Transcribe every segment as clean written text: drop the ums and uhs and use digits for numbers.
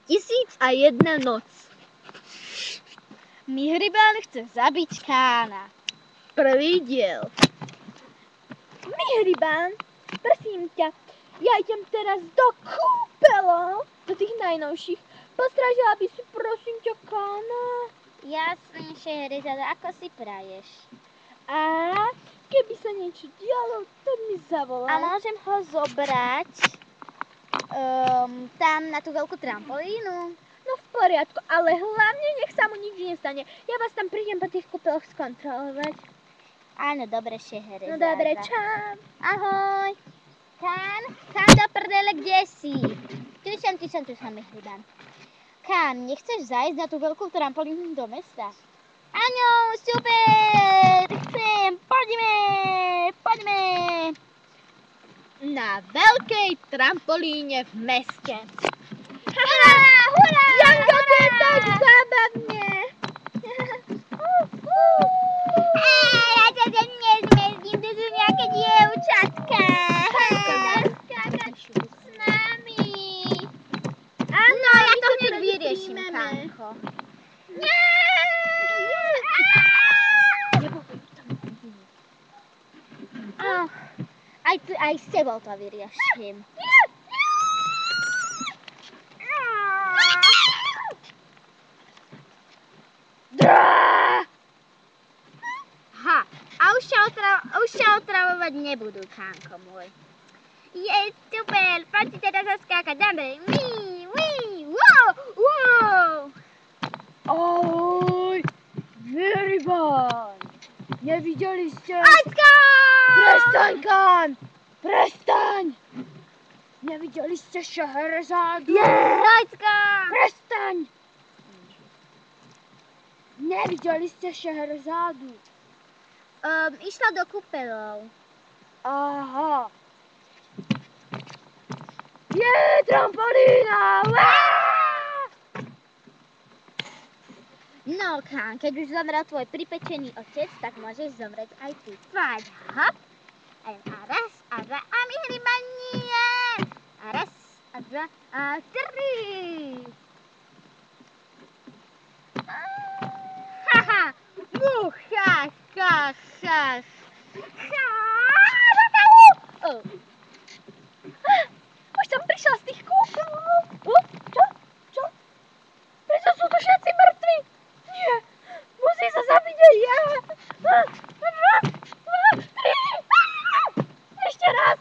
1001 noc. Mihriban chce zabiť Kána. Prvý diel. Mihriban, prosím ťa, ja idem teraz do kúpeľov, do tých najnovších. Postrážila by si prosím ťa Kána. Jasne, Šehrizada, ako si praješ. A keby sa niečo dialo, tak mi zavolá. A môžem ho zobrať tam na tú veľkú trampolínu? No v poriadku, ale hlavne nech sa mu nič nestane. Ja vás tam prídem po tých kúpeľoch skontrolovať. Áno, dobre, Šehrizada. No dobre, čau. Ahoj. Kán do prdele, kde si? Tu som, Mihriban. Kán, nechceš zajsť na tú veľkú trampolínu do mesta? Áno, super, chcem, poďme. Na veľkej trampolíne v meste. Hurá! Janko, to je tak zábavne. Ja ťa sem nezmestím, tu sú nejaké dievčatka. Skákať s nami. No, ja to hneď vyriešim, Kánko. Aj s tebou to vyriešim. A už ťa otravovať nebudú, Kánko môj. Je super, poďte teda zaskákať, dáme. Wow. Ahoj, Mihriban. Nevideli ste? Aťka! Prestaň, Kán! Prestaň! Nevideli ste Šehrezádu? Aťka! Prestaň! Nevideli ste Šehrezádu? Išla do kúpeľov. Aha. Je trampolína! No, Kán, keď už zomrel tvoj pripečený otec, tak môžeš zomrieť aj ty. Poď, hop. A raz, a dva, a Mihriban nie. A raz, a dva, a tri. Haha, Už som prišla z tých kúpeľov. Čo? Prečo sú tu všetci mŕtvi? Nie, musí sa zabiť aj ja. Ešte raz.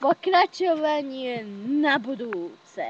Pokračovanie na budúce.